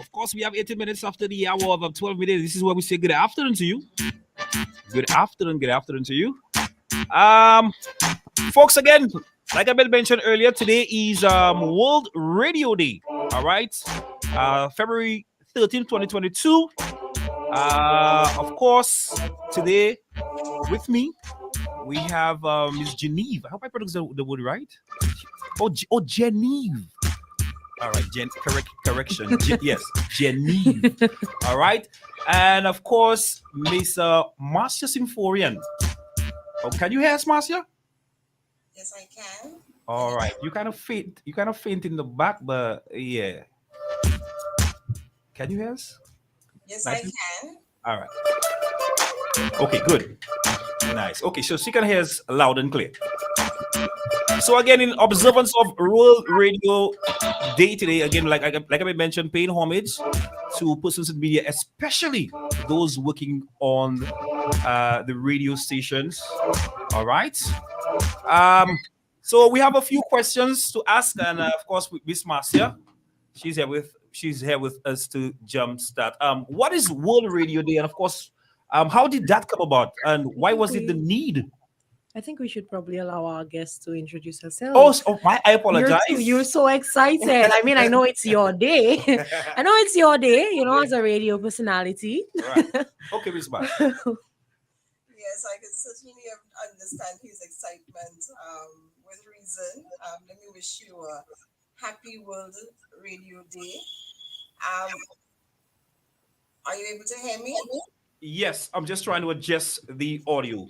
Of course, we have 18 minutes after the hour of 12 minutes. This is where we say good afternoon to you. Good afternoon to you. Um, Folks, again, like I mentioned earlier, today is World Radio Day. All right, February 13th, 2022. Of course, today with me we have Miss Geneve. I hope I pronounced the word right. Oh, Geneve. All right, correction. Yes, Geneve. All right, and of course, Miss Marcia Symphorian. Oh, can you hear us, Marcia? Yes, I can. All right, you kind of faint. You kind of faint in the back, but yeah. Can you hear us? Yes, I Nice. can. All right. Okay, good. Nice. Okay, so she can hear us loud and clear. So again, in observance of World Radio Day today, again, like I mentioned, paying homage to persons in media, especially those working on the radio stations. All right. Um, so we have a few questions to ask, and of course, with Miss Marcia, she's here with us to jumpstart. What is World Radio Day, and of course, how did that come about, and I why think was it the we need? I think we should probably allow our guests to introduce herself. I You're apologize. so excited. I mean, I know it's your day. I know it's your day, as a radio personality. Right. Okay, Miss Marcia. Yes, I can certainly understand his excitement with reason. Let me wish you a happy World Radio Day. Um, are you able to hear me? Yes, I'm just trying to adjust the audio.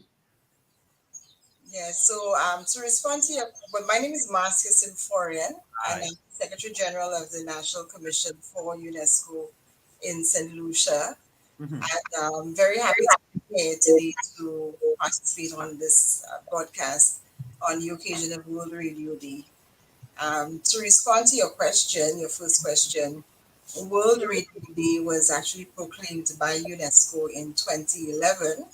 Yes, so to respond to your, well, my name is Marcia Symphorian, and Hi. I'm Secretary General of the National Commission for UNESCO in St. Lucia. Mhm. And I'm very happy to be here today to participate on this broadcast on the occasion of World Radio Day. To respond to your question, your first question, World Radio Day was actually proclaimed by UNESCO in 2011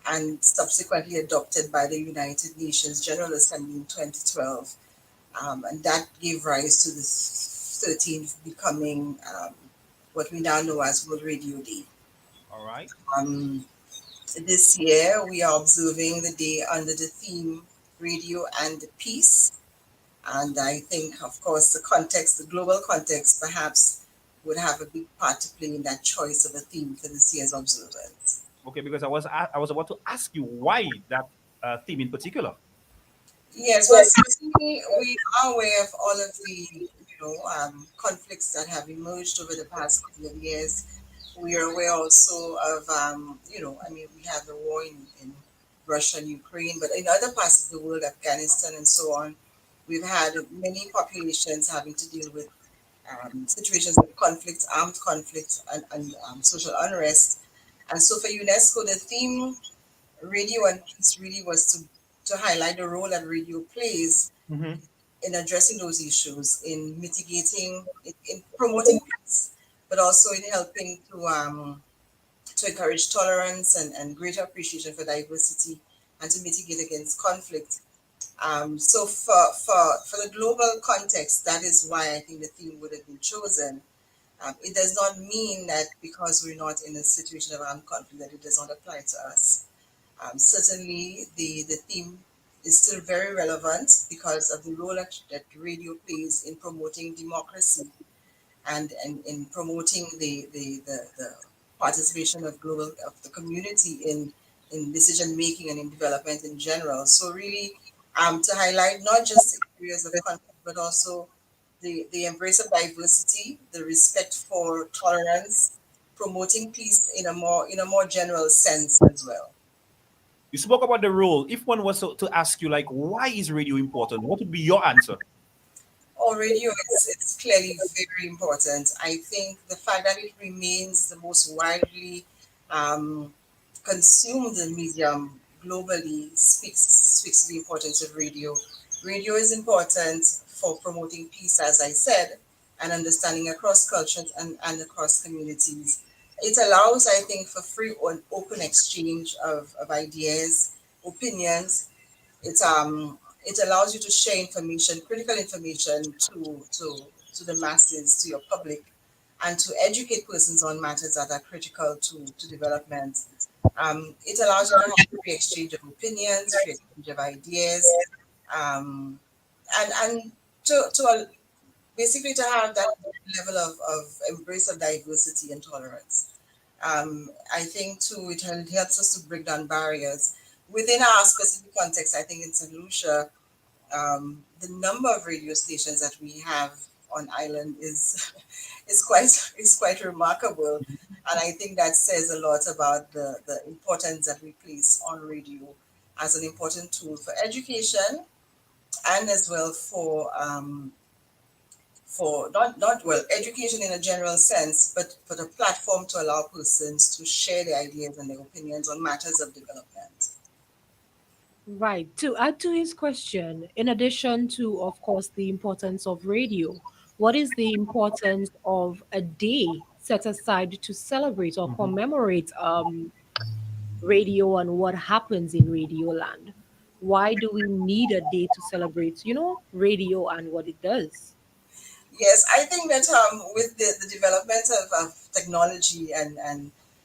and subsequently adopted by the United Nations General Assembly in 2012. And that gave rise to the 13th becoming what we now know as World Radio Day. All right. Um, this year, we are observing the day under the theme Radio and Peace. And I think, of course, the global context, perhaps would have a big part to play in that choice of a theme for this year's observance. Okay, because I was about to ask you why that theme in particular. Yes, well, certainly we are aware of all of the, conflicts that have emerged over the past couple of years. We are aware also of, we have the war in Russia and Ukraine, but in other parts of the world, Afghanistan and so on, we've had many populations having to deal with situations of conflicts, armed conflicts, and social unrest. And so for UNESCO, the theme Radio and Peace really was to highlight the role that radio plays Mm-hmm. in addressing those issues, in mitigating, in promoting peace, but also in helping to encourage tolerance and greater appreciation for diversity and to mitigate against conflict. So for the global context, that is why I think the theme would have been chosen. It does not mean that because we're not in a situation of armed conflict that it does not apply to us. Certainly, the theme is still very relevant because of the role that radio plays in promoting democracy and in promoting the participation of the community in decision making and in development in general. So really, to highlight not just the areas of conflict, but also the embrace of diversity, the respect for tolerance, promoting peace in a more general sense as well. You spoke about the role. If one was to ask you, like, why is radio important? What would be your answer? Oh, radio is clearly very important. I think the fact that it remains the most widely um, consumed medium globally speaks to the importance of radio. Radio is important for promoting peace, as I said, and understanding across cultures and across communities. It allows, I think, for free and open exchange of ideas, opinions. It allows you to share information, critical information to the masses, to your public, and to educate persons on matters that are critical to development. It allows you to have free exchange of opinions, free exchange of ideas, um, and basically to have that level of embrace of diversity and tolerance. I think too helps us to break down barriers within our specific context. I think in St. Lucia, the number of radio stations that we have on island is is quite remarkable, and I think that says a lot about the importance that we place on radio as an important tool for education and as well for not well education in a general sense, but for the platform to allow persons to share their ideas and their opinions on matters of development. Right. To add to his question, in addition to, of course, the importance of radio, what is the importance of a day set aside to celebrate or Mhm. commemorate radio and what happens in Radio Land? Why do we need a day to celebrate, radio and what it does? Yes, I think that with the development of technology and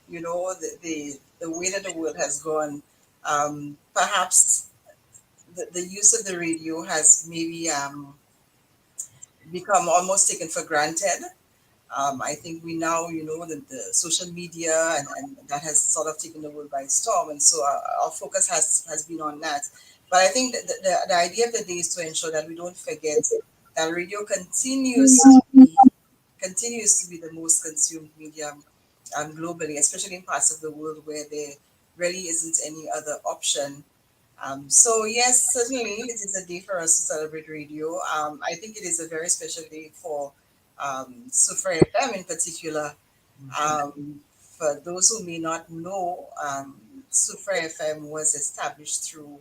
the way that the world has gone, perhaps the use of the radio has maybe become almost taken for granted. I think we now, that the social media and that has sort of taken the world by storm, and so our focus has been on that. But I think that the idea of the day is to ensure that we don't forget that radio continues to be the most consumed medium globally, especially in parts of the world where there really isn't any other option. So yes, certainly it is a day for us to celebrate radio. I think it is a very special day for Soufriere FM in particular. For those who may not know, Soufriere FM was established through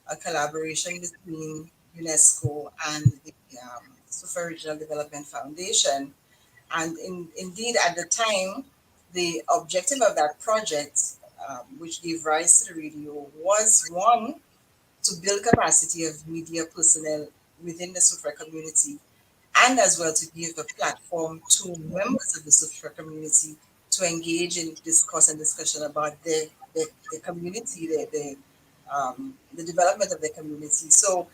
a collaboration between UNESCO and the Soufriere Regional Development Foundation. And indeed, at the time, the objective of that project, which gave rise to the radio, was one, to build capacity of media personnel within the Soufriere community, and as well to give a platform to members of the Soufriere community to engage in discourse and discussion about their community, the development of their community. So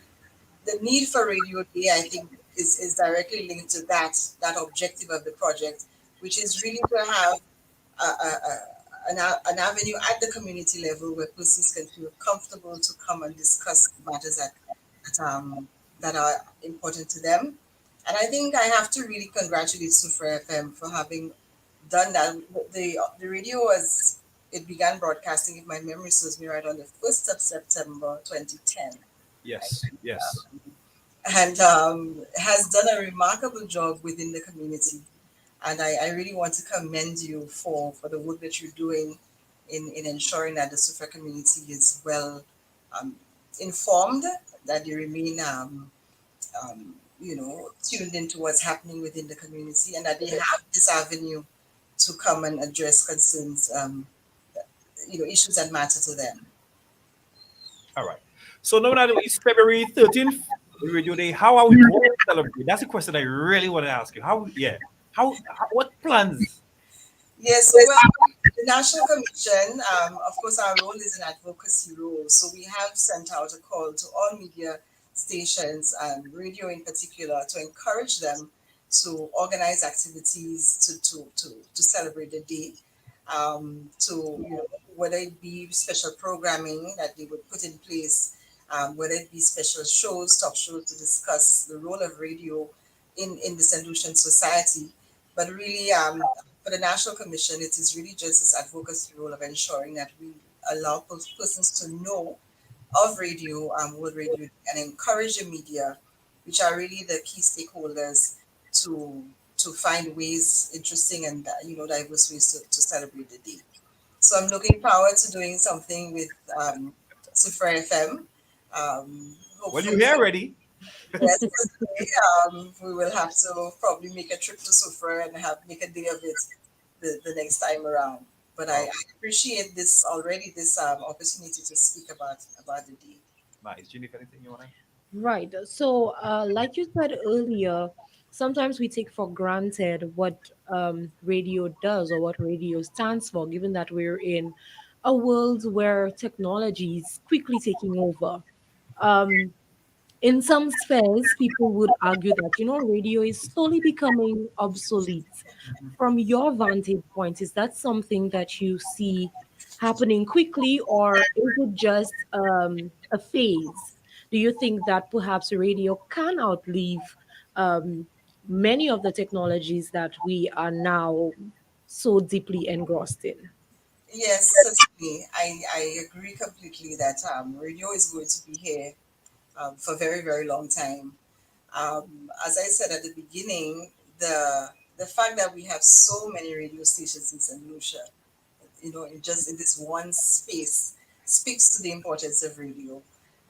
the need for Radio Day, I think, is directly linked to that objective of the project, which is really to have an avenue at the community level where persons can feel comfortable to come and discuss matters that, that are important to them. And I think I have to really congratulate Soufriere FM for having done that. The radio was it began broadcasting, if my memory serves me right, on the 1st of September 2010, Yes, yes. and has done a remarkable job within the community. And I really want to commend you for the work that you're doing in ensuring that the Sufa community is well um, informed, that they remain, tuned into what's happening within the community, and that they have this avenue to come and address concerns, issues that matter to them. All right. So now that it's February 13th, Radio Day, how are we going to celebrate? That's a question I really want to ask you. Yeah. What plans? Yes, well, the National Commission, of course, our role is an advocacy role. So we have sent out a call to all media stations and radio in particular to encourage them to organize activities to celebrate the day. Whether it be special programming that they would put in place, whether it be special shows, talk shows to discuss the role of radio in the St. Lucian society. But really, for the National Commission, it is really just this advocacy role of ensuring that we allow persons to know of radio, World Radio, and encourage the media, which are really the key stakeholders, to find ways, interesting and diverse ways to celebrate the day. So I'm looking forward to doing something with Soufriere FM. Well, you're Hopefully, here already. yes, we will have to probably make a trip to Soufriere and make a day of it the next time around. But I Oh, appreciate this opportunity to speak about the day. nice. Jennifer, anything you want to? Right. So, like you said earlier, sometimes we take for granted what radio does or what radio stands for, given that we're in a world where technology is quickly taking over. Um, in some spheres, people would argue that, radio is slowly becoming obsolete. From your vantage point, is that something that you see happening quickly, or is it just a phase? Do you think that perhaps radio can outlive um, many of the technologies that we are now so deeply engrossed in? Yes, certainly. I agree completely that radio is going to be here for a very, very long time. As I said at the beginning, the fact that we have so many radio stations in St. Lucia, in just in this one space, speaks to the importance of radio.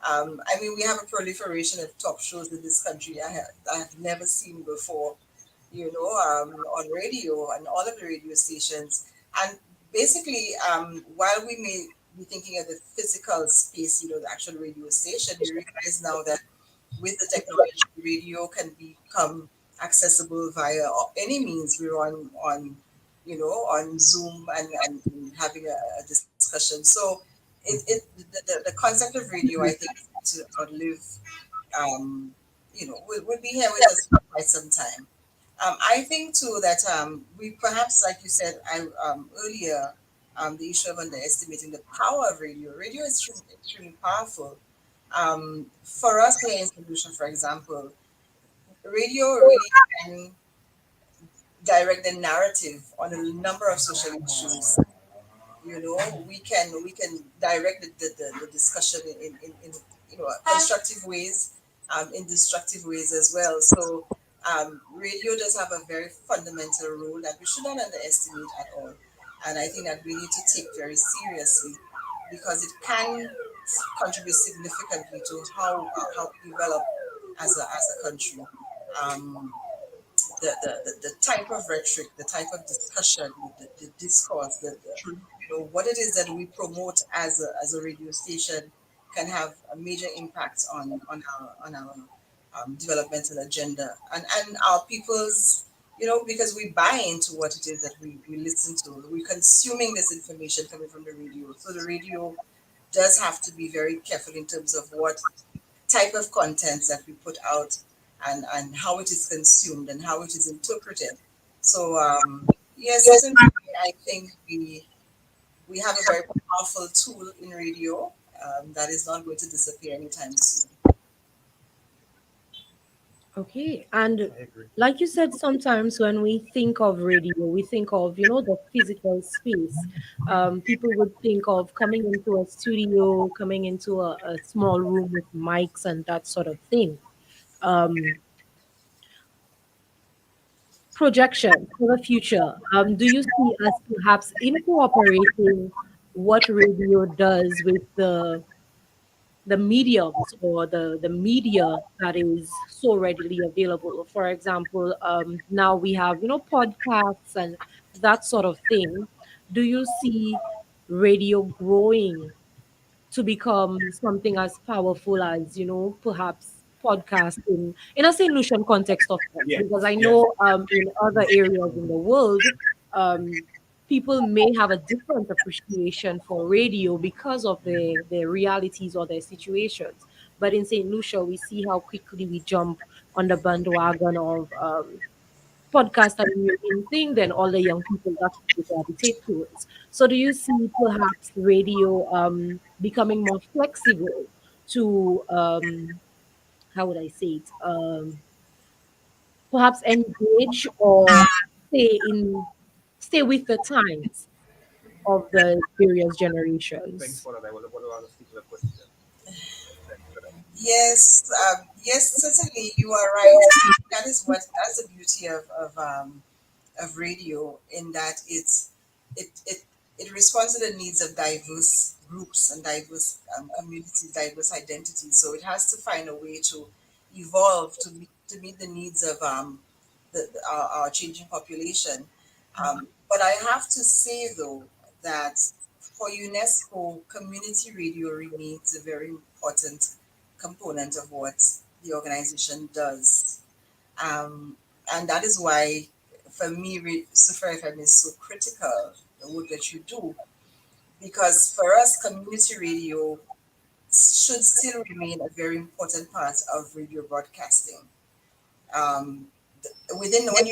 I mean, we have a proliferation of talk shows in this country I have never seen before, on radio and all of the radio stations. And basically, while we may be thinking of the physical space, the actual radio station, we realize now that with the technology, radio can become accessible via any means. We're on Zoom and having a discussion. So the concept of radio, I think, is to outlive, will be here with us for quite some time. I think too that we perhaps, like you said earlier, the issue of underestimating the power of radio. Radio is extremely powerful. For us here in Solution, for example, radio really can direct the narrative on a number of social issues. We can direct the discussion in constructive ways, in destructive ways as well. So radio does have a very fundamental role that we should not underestimate at all, and I think that we need to take very seriously because it can contribute significantly to how we develop as a country. Um, the type of rhetoric, the type of discussion, the discourse, what it is that we promote as a radio station can have a major impact on our developmental agenda and our people's, because we buy into what it is that we listen to. We're consuming this information coming from the radio. So the radio does have to be very careful in terms of what type of contents that we put out and how it is consumed and how it is interpreted. So yes, certainly I think we have a very powerful tool in radio that is not going to disappear anytime soon. Okay, and like you said, sometimes when we think of radio, we think of, the physical space. People would think of coming into a studio, coming into a small room with mics and that sort of thing. Um, Projection for the future. Do you see us perhaps incorporating what radio does with the mediums or the media that is so readily available? For example, now we have, podcasts and that sort of thing. Do you see radio growing to become something as powerful as, perhaps podcasting in a St. Lucian context, of course, Yeah, because I yeah. know in other areas in the world, um, people may have a different appreciation for radio because of their realities or their situations. But in St. Lucia, we see how quickly we jump on the bandwagon of podcast and new in thing, then all the young people that's what they gravitate towards. So do you see perhaps radio becoming more flexible to how would I say it? Perhaps engage or stay in stay with the times of the various Thanks generations. for that. I was thinking of a question. Thanks for that. Yes, certainly you are right. That's the beauty of radio in that it it it responds to the needs of diverse groups and diverse communities, diverse identities. So it has to find a way to evolve to meet the needs of our changing population. But I have to say though that for UNESCO, community radio remains a very important component of what the organization does. Um, And that is why, for me, Soufriere FM is so critical, the work that you do, because for us, community radio should still remain a very important part of radio broadcasting. Um, within when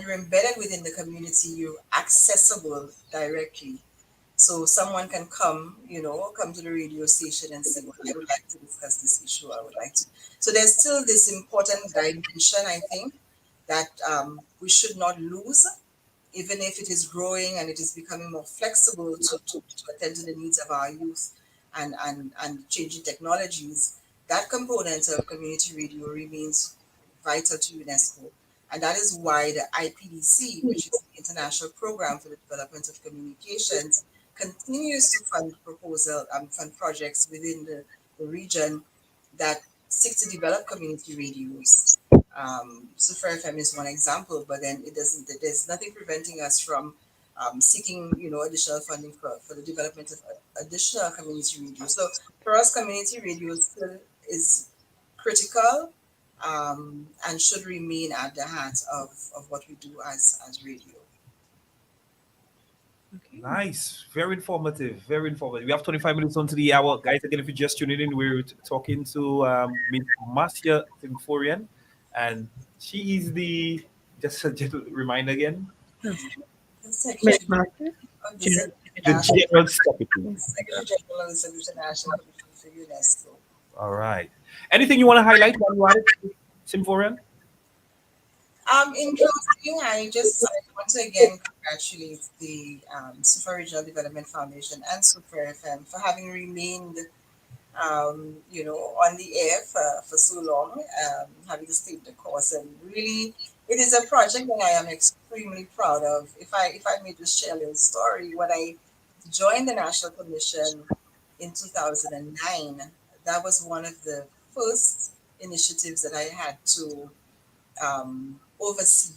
you're embedded within the community, you're accessible directly. So someone can come, come to the radio station and say, "Well, I would like to discuss this issue. I would like to." So there's still this important dimension, I think, that we should not lose, even if it is growing and it is becoming more flexible to attend to the needs of our youth and changing technologies. That component of community radio remains vital to UNESCO. And that is why the IPDC, which is the International Program for the Development of Communications, continues to fund projects within the region that seek to develop community radios. Soufriere FM is one example, but then it doesn't. There's nothing preventing us from seeking, additional funding for the development of additional community radio. So for us, community radio still is critical, and should remain at the heart of what we do as radio. Okay. Nice. Very informative. Very informative. We have 25 minutes onto the hour. Guys, again, if you're just tuning in, we're talking to Ms. Marcia Soufriere, and she is just a gentle reminder again, The Miss Secretary Martha? of the the National General Secretary. Secretary General of the Solution National Commission for UNESCO. All right. Anything you want to highlight while you're at it, Symphorian? In closing, I want to again congratulate the Super Regional Development Foundation and Soufriere FM for having remained, on the air for so long, having stayed the course. And really, it is a project that I am extremely proud of. If I may just share a little story, when I joined the National Commission in 2009, that was one of the first initiatives that I had to oversee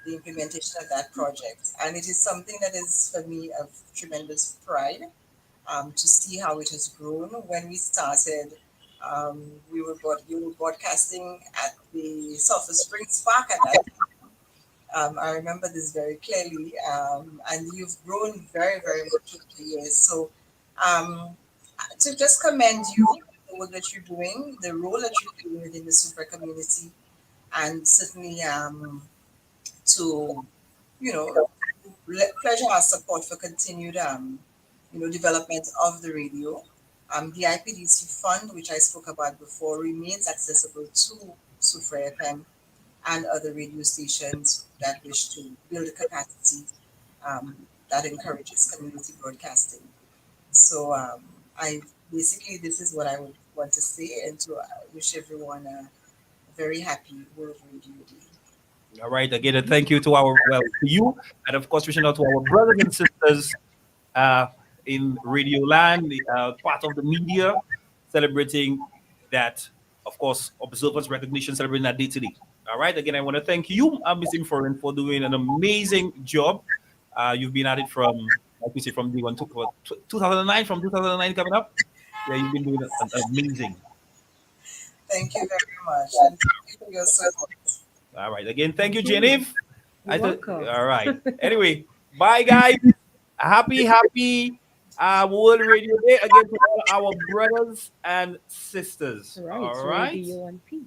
the implementation of that project. And it is something that is for me of tremendous pride, to see how it has grown. When we started, you were broadcasting at the Sulphur Springs Park at that time. I remember this very clearly, and you've grown very, very much over the years. So um, to just commend you, the work that you're doing, the role that you're doing within the super community, and certainly to pleasure our support for continued development of the radio. The IPDC fund, which I spoke about before, remains accessible to Soufriere FM and other radio stations that wish to build a capacity that encourages community broadcasting. So I basically, this is what I would want to say, and to wish everyone a very happy World Radio Day. All right. Again, a thank you to to you, and of course, reaching out to our brothers and sisters uh, in Radio Land, part of the media, celebrating that, of course, observers recognition, celebrating that day today. All right. Again, I want to thank you, Ms. Imforen, for doing an amazing job. You've been at it from, like we say, from the one 2009, from 2009 coming up. Yeah, you've been doing amazing. Thank you very much, and thank you for your support. All right. Again, thank you, Genevieve. You're welcome. All right. Anyway, bye, guys. Happy World Radio Day again to all our brothers and sisters. Right. All right. Radio and peace.